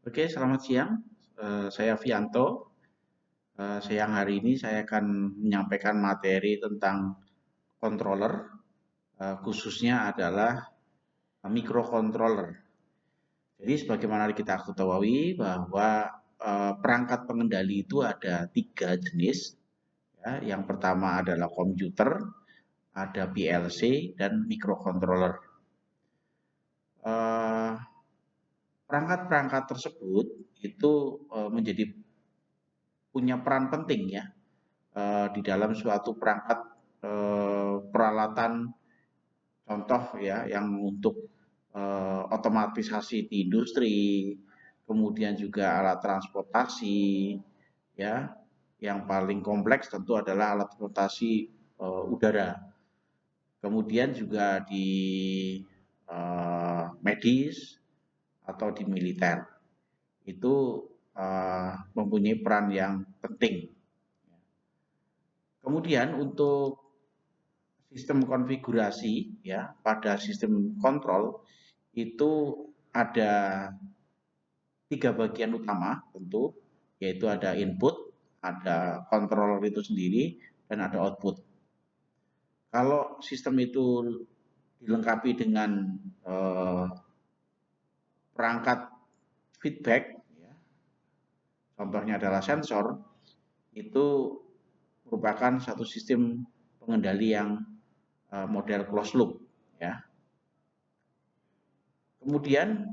Oke, selamat siang. Saya Vianto. Siang hari ini saya akan menyampaikan materi tentang controller, khususnya adalah microcontroller. Jadi, sebagaimana kita ketahui bahwa perangkat pengendali itu ada tiga jenis. Ya. Yang pertama adalah komputer, ada PLC, dan microcontroller. Eh, Perangkat-perangkat tersebut itu menjadi punya peran penting ya di dalam suatu perangkat peralatan contoh ya yang untuk otomatisasi di industri, kemudian juga alat transportasi ya. Yang paling kompleks tentu adalah alat transportasi udara. Kemudian juga di medis atau di militer. Itu mempunyai peran yang penting. Kemudian untuk sistem konfigurasi ya pada sistem kontrol itu ada tiga bagian utama tentu, yaitu ada input, ada controller itu sendiri, dan ada output. Kalau sistem itu dilengkapi dengan eh, perangkat feedback, ya, contohnya adalah sensor, itu merupakan satu sistem pengendali yang model closed loop, ya. Kemudian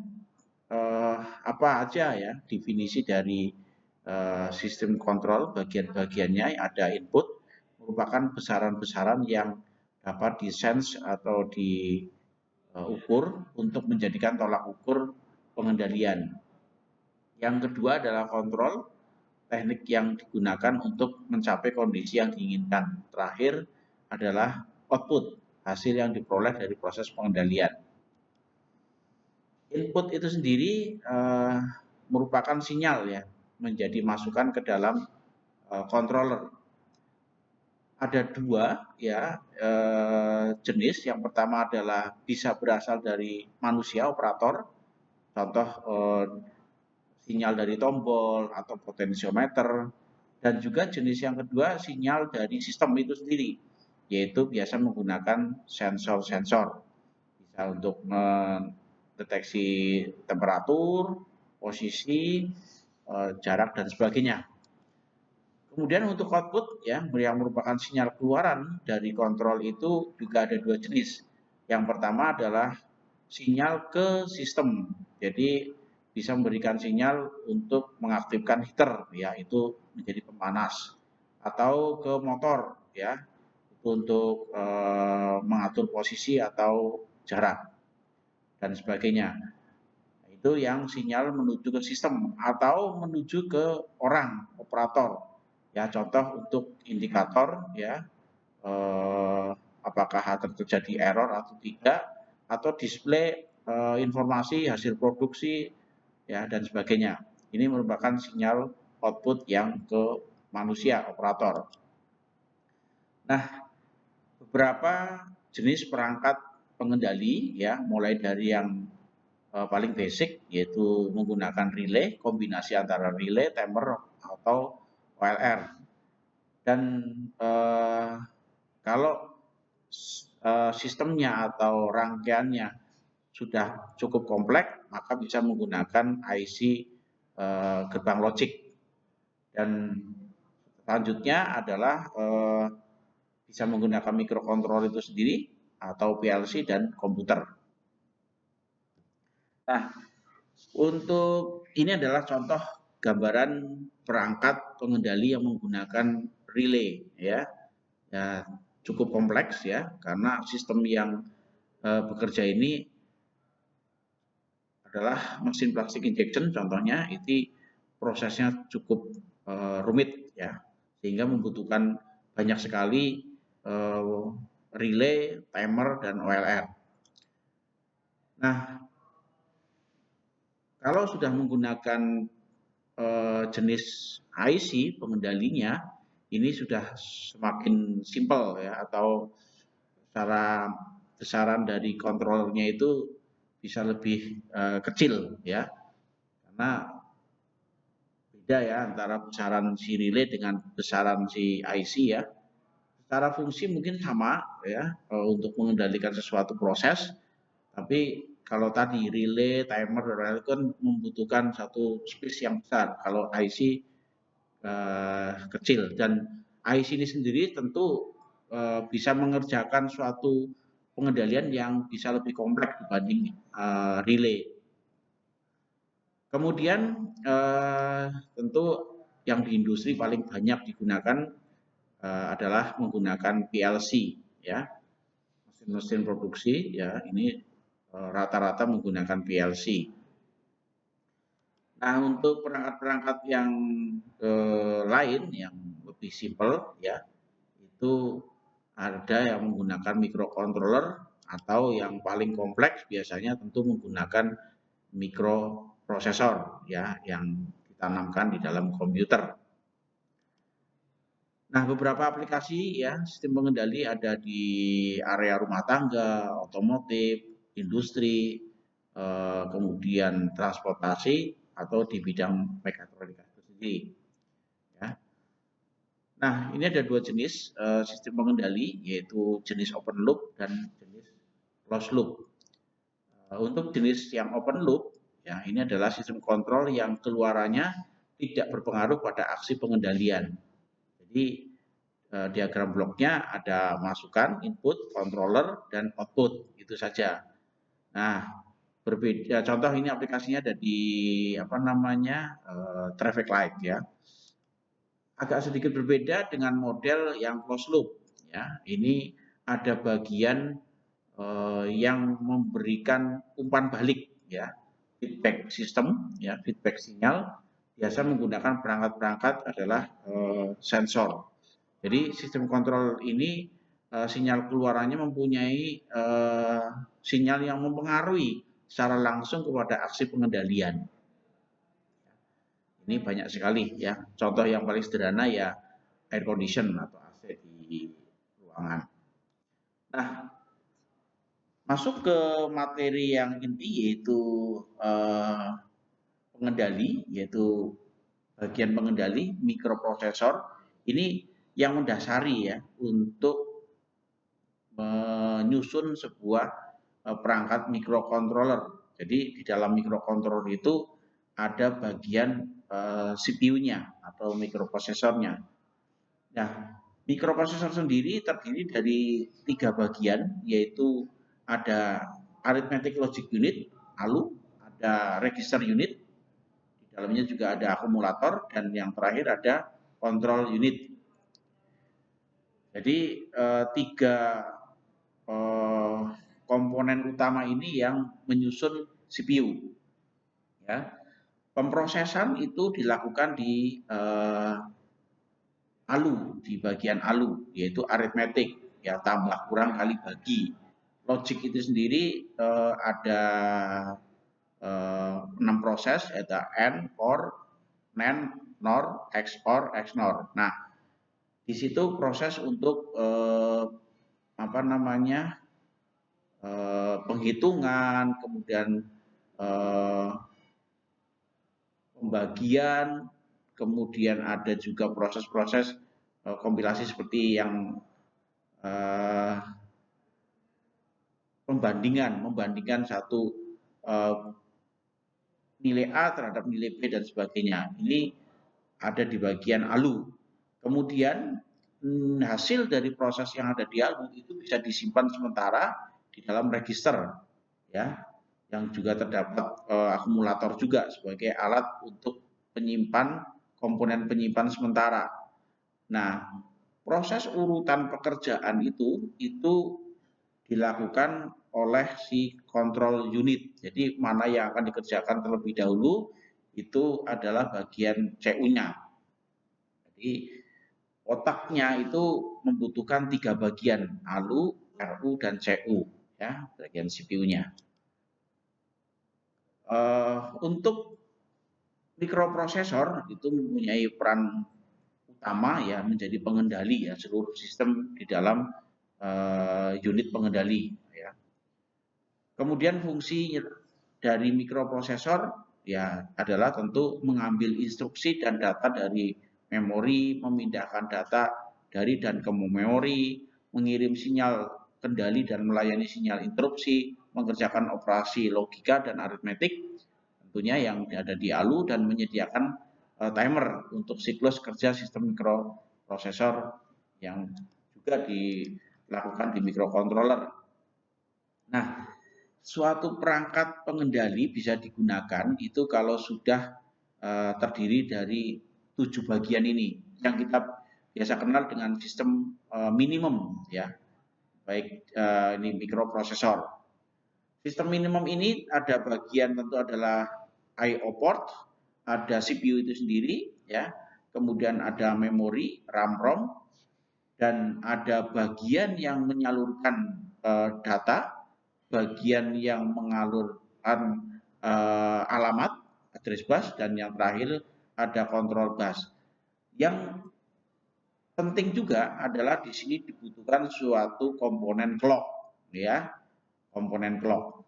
apa aja ya definisi dari sistem kontrol, bagian-bagiannya ada input, merupakan besaran-besaran yang dapat disense atau diukur untuk menjadikan tolak ukur pengendalian. Yang kedua adalah kontrol, teknik yang digunakan untuk mencapai kondisi yang diinginkan. Terakhir adalah output, hasil yang diperoleh dari proses pengendalian. Input itu sendiri merupakan sinyal ya, menjadi masukan ke dalam controller. Ada dua ya jenis. Yang pertama adalah bisa berasal dari manusia operator, contoh sinyal dari tombol atau potensiometer, dan juga jenis yang kedua sinyal dari sistem itu sendiri, yaitu biasa menggunakan sensor-sensor, bisa untuk mendeteksi temperatur, posisi, jarak dan sebagainya. Kemudian untuk output ya yang merupakan sinyal keluaran dari kontrol itu juga ada dua jenis. Yang pertama adalah sinyal ke sistem. Jadi bisa memberikan sinyal untuk mengaktifkan heater ya, itu menjadi pemanas, atau ke motor ya, itu untuk mengatur posisi atau jarak dan sebagainya. Nah, itu yang sinyal menuju ke sistem atau menuju ke orang operator. Ya, contoh untuk indikator ya, apakah terjadi error atau tidak, atau display informasi hasil produksi ya dan sebagainya. Ini merupakan sinyal output yang ke manusia operator. Nah, beberapa jenis perangkat pengendali ya, mulai dari yang paling basic yaitu menggunakan relay, kombinasi antara relay, timer atau OLR. Dan kalau sistemnya atau rangkaiannya sudah cukup kompleks, maka bisa menggunakan IC gerbang logik. Dan selanjutnya adalah bisa menggunakan microcontroller itu sendiri atau PLC dan komputer. Nah, untuk ini adalah contoh gambaran perangkat pengendali yang menggunakan relay ya. Ya, cukup kompleks ya karena sistem yang bekerja ini adalah mesin plastik injection contohnya, itu prosesnya cukup rumit ya, sehingga membutuhkan banyak sekali relay, timer, dan OLR. Nah, kalau sudah menggunakan jenis IC pengendalinya, ini sudah semakin simpel ya, atau secara besaran dari kontrolnya itu bisa lebih kecil ya, Karena beda ya antara besaran si relay dengan besaran si IC ya. Secara fungsi mungkin sama ya untuk mengendalikan sesuatu proses, tapi kalau tadi relay, timer, dan lain-lain kan membutuhkan satu space yang besar. Kalau IC kecil, dan IC ini sendiri tentu bisa mengerjakan suatu pengendalian yang bisa lebih kompleks dibanding relay. Kemudian tentu yang di industri paling banyak digunakan adalah menggunakan PLC ya, mesin-mesin produksi ya, ini rata-rata menggunakan PLC. Nah, untuk perangkat-perangkat yang lain yang lebih simpel ya, itu ada yang menggunakan microcontroller, atau yang paling kompleks biasanya tentu menggunakan mikroprosesor ya, yang ditanamkan di dalam komputer. Nah, beberapa aplikasi ya sistem pengendali ada di area rumah tangga, otomotif, industri, kemudian transportasi, atau di bidang mekatronika itu sendiri. Ya. Nah, ini ada dua jenis sistem pengendali, yaitu jenis open loop dan jenis closed loop. Untuk jenis yang open loop, ya ini adalah sistem kontrol yang keluarannya tidak berpengaruh pada aksi pengendalian. Jadi diagram bloknya ada masukan, input, controller, dan output, itu saja. Nah, berbeda. Contoh ini aplikasinya ada di traffic light ya. Agak sedikit berbeda dengan model yang closed loop. Ya, ini ada bagian yang memberikan umpan balik ya, feedback system ya, feedback sinyal. Biasa menggunakan perangkat-perangkat adalah sensor. Jadi sistem kontrol ini sinyal keluarannya mempunyai sinyal yang mempengaruhi secara langsung kepada aksi pengendalian. Ini banyak sekali ya. Contoh yang paling sederhana ya air condition atau AC di ruangan. Nah, masuk ke materi yang inti, yaitu pengendali, yaitu bagian pengendali mikroprosesor. Ini yang mendasari ya untuk menyusun sebuah perangkat microcontroller. Jadi di dalam microcontroller itu ada bagian CPU-nya atau mikroprosesornya. Nah, mikroprosesor sendiri terdiri dari 3 bagian, yaitu ada arithmetic logic unit, ALU, ada register unit, di dalamnya juga ada akumulator, dan yang terakhir ada control unit. Jadi 3 komponen utama ini yang menyusun CPU. Ya. Pemrosesan itu dilakukan di ALU, di bagian ALU, yaitu aritmetik, ya tambah kurang kali bagi. Logic itu sendiri ada 6 proses, yaitu AND, OR, NAND, NOR, XOR, XNOR. Nah, di situ proses untuk penghitungan, kemudian pembagian, kemudian ada juga proses-proses kompilasi seperti yang membandingkan satu nilai A terhadap nilai B dan sebagainya. Ini ada di bagian ALU. Kemudian hasil dari proses yang ada di ALU itu bisa disimpan sementara di dalam register ya, yang juga terdapat akumulator juga sebagai alat untuk penyimpan komponen penyimpan sementara. Nah, proses urutan pekerjaan itu dilakukan oleh si control unit. Jadi mana yang akan dikerjakan terlebih dahulu itu adalah bagian CU-nya. Jadi otaknya itu membutuhkan 3 bagian, ALU, RU, dan CU ya, bagian CPU-nya. Untuk mikroprosesor itu mempunyai peran utama ya, menjadi pengendali ya seluruh sistem di dalam unit pengendali ya. Kemudian fungsi dari mikroprosesor ya adalah tentu mengambil instruksi dan data dari memori, memindahkan data dari dan ke memori, mengirim sinyal kendali dan melayani sinyal interupsi, mengerjakan operasi logika dan aritmetik tentunya yang ada di ALU dan menyediakan timer untuk siklus kerja sistem mikroprosesor yang juga dilakukan di microcontroller. Nah, suatu perangkat pengendali bisa digunakan itu kalau sudah terdiri dari 7 bagian ini yang kita biasa kenal dengan sistem minimum ya, baik ini mikroprosesor. Sistem minimum ini ada bagian tentu adalah I/O port, ada CPU itu sendiri ya, kemudian ada memori RAM-ROM dan ada bagian yang menyalurkan data, bagian yang mengalurkan alamat address bus dan yang terakhir ada control bus. Yang penting juga adalah di sini dibutuhkan suatu komponen clock ya, komponen clock.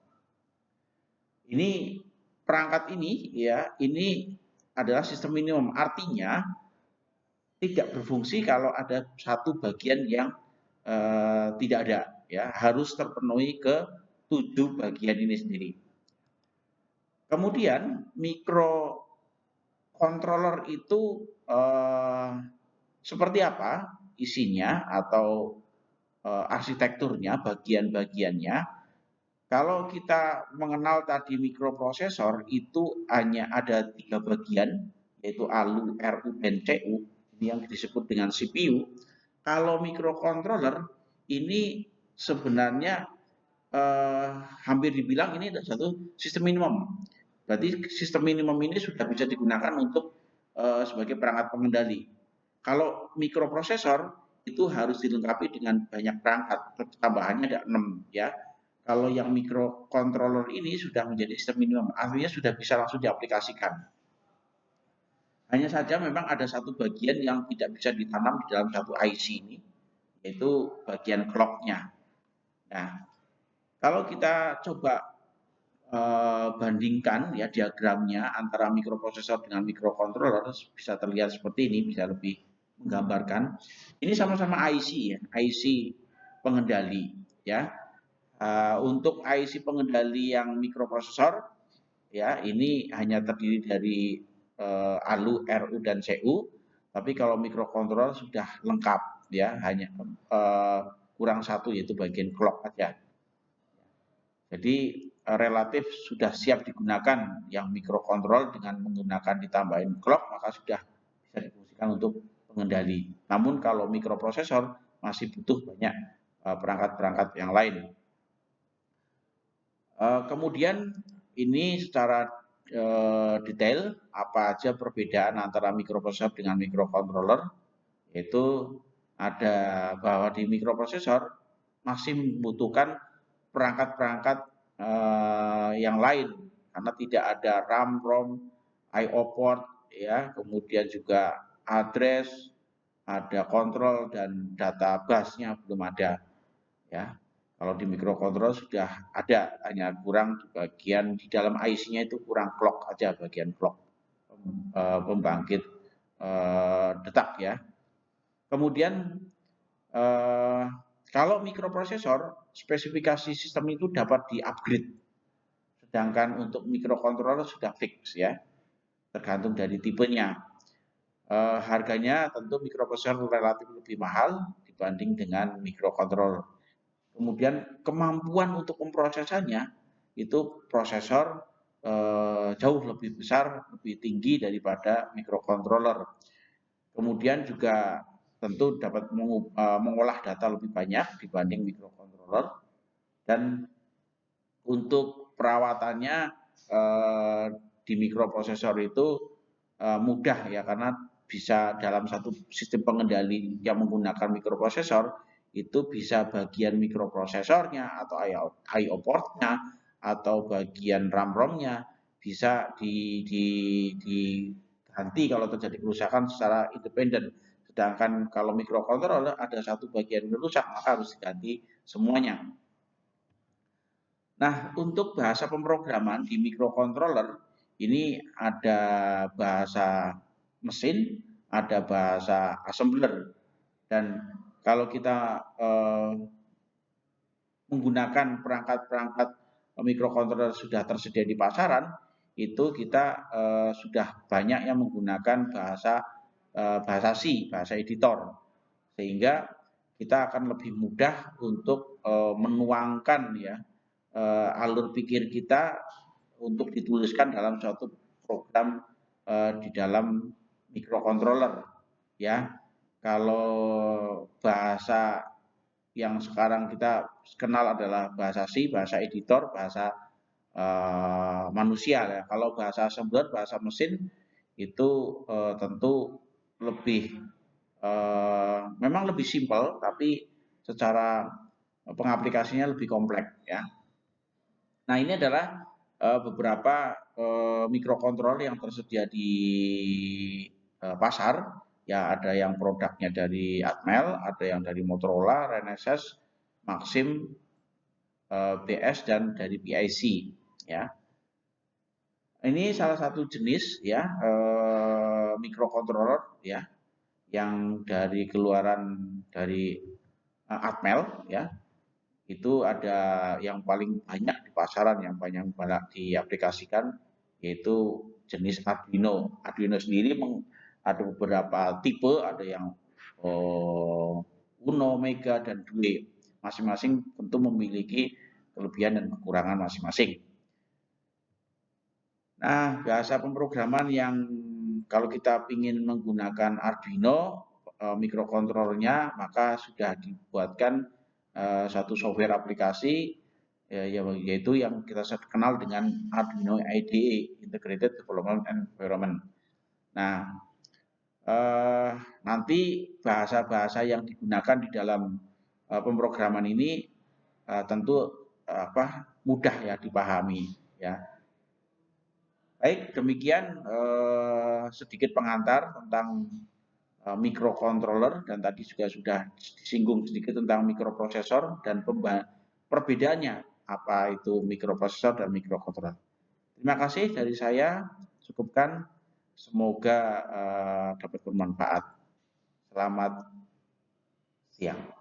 Ini perangkat ini ya, ini adalah sistem minimum, artinya tidak berfungsi kalau ada satu bagian yang tidak ada ya, harus terpenuhi ke 7 bagian ini sendiri. Kemudian microcontroller itu seperti apa isinya atau arsitekturnya, bagian-bagiannya. Kalau kita mengenal tadi mikroprosesor itu hanya ada 3 bagian, yaitu ALU, RU, dan CU, ini yang disebut dengan CPU. Kalau microcontroller ini sebenarnya hampir dibilang ini satu sistem minimum. Berarti sistem minimum ini sudah bisa digunakan untuk sebagai perangkat pengendali. Kalau mikroprosesor itu harus dilengkapi dengan banyak perangkat, tambahannya ada 6 ya. Kalau yang microcontroller ini sudah menjadi sistem minimum, artinya sudah bisa langsung diaplikasikan. Hanya saja memang ada satu bagian yang tidak bisa ditanam di dalam satu IC ini, yaitu bagian clock-nya. Nah, kalau kita coba bandingkan ya diagramnya antara mikroprosesor dengan microcontroller, bisa terlihat seperti ini, bisa lebih menggambarkan. Ini sama-sama IC ya, IC pengendali ya. Untuk IC pengendali yang mikroprosesor ya ini hanya terdiri dari ALU, RU dan CU. Tapi kalau mikrocontroller sudah lengkap ya, hanya kurang satu yaitu bagian clock aja. Jadi relatif sudah siap digunakan yang mikrokontrol dengan menggunakan ditambahin clock maka sudah bisa difungsikan untuk pengendali. Namun kalau mikroprosesor masih butuh banyak perangkat-perangkat yang lain. Kemudian ini secara detail apa aja perbedaan antara mikroprosesor dengan mikrocontroller, yaitu ada bahwa di mikroprosesor masih membutuhkan perangkat-perangkat yang lain karena tidak ada RAM, ROM, I/O port, ya, kemudian juga address, ada kontrol dan data busnya belum ada, ya. Kalau di microcontroller sudah ada, hanya kurang di bagian di dalam IC-nya itu kurang clock aja, bagian clock pembangkit detak ya. Kemudian kalau mikroprosesor spesifikasi sistem itu dapat di-upgrade, sedangkan untuk microcontroller sudah fix ya, tergantung dari tipenya. Harganya tentu mikroprosesor relatif lebih mahal dibanding dengan microcontroller. Kemudian kemampuan untuk pemrosesannya itu prosesor jauh lebih besar, lebih tinggi daripada microcontroller. Kemudian juga tentu dapat mengolah data lebih banyak dibanding microcontroller dan untuk perawatannya di mikroprosesor itu mudah ya karena bisa dalam satu sistem pengendali yang menggunakan mikroprosesor itu bisa bagian mikroprosesornya atau I/O portnya atau bagian RAM-ROM-nya bisa diganti kalau terjadi kerusakan secara independen. Sedangkan kalau mikrocontroller ada satu bagian rusak maka harus diganti semuanya. Nah, untuk bahasa pemrograman di microcontroller ini ada bahasa mesin, ada bahasa assembler. Dan kalau kita menggunakan perangkat-perangkat mikrokontroler sudah tersedia di pasaran, itu kita sudah banyak yang menggunakan bahasa C, bahasa editor, sehingga kita akan lebih mudah untuk menuangkan ya alur pikir kita untuk dituliskan dalam suatu program di dalam mikrokontroler ya. Kalau bahasa yang sekarang kita kenal adalah bahasa C, bahasa editor, bahasa manusia ya. Kalau bahasa assembler, bahasa mesin itu tentu lebih memang lebih simpel, tapi secara pengaplikasinya lebih kompleks ya. Nah, ini adalah beberapa mikrokontroler yang tersedia di pasar. Ya, ada yang produknya dari Atmel, ada yang dari Motorola, Renesas, Maxim, BS, dan dari PIC. Ya, ini salah satu jenis ya mikrokontroler ya yang dari keluaran dari Atmel ya. Itu ada yang paling banyak di pasaran, yang paling banyak diaplikasikan, yaitu jenis Arduino. Arduino sendiri ada beberapa tipe, ada yang Uno, Mega, dan Due. Masing-masing tentu memiliki kelebihan dan kekurangan masing-masing. Nah, bahasa pemrograman yang kalau kita ingin menggunakan Arduino mikrokontrolernya, maka sudah dibuatkan satu software aplikasi yaitu yang kita kenal dengan Arduino IDE, Integrated Development Environment. Nah, nanti bahasa-bahasa yang digunakan di dalam pemrograman ini tentu mudah ya dipahami ya. Baik, demikian sedikit pengantar tentang mikrokontroler, dan tadi juga sudah disinggung sedikit tentang mikroprosesor dan perbedaannya apa itu mikroprosesor dan mikrokontroler. Terima kasih dari saya, cukupkan. Semoga dapat bermanfaat. Selamat siang.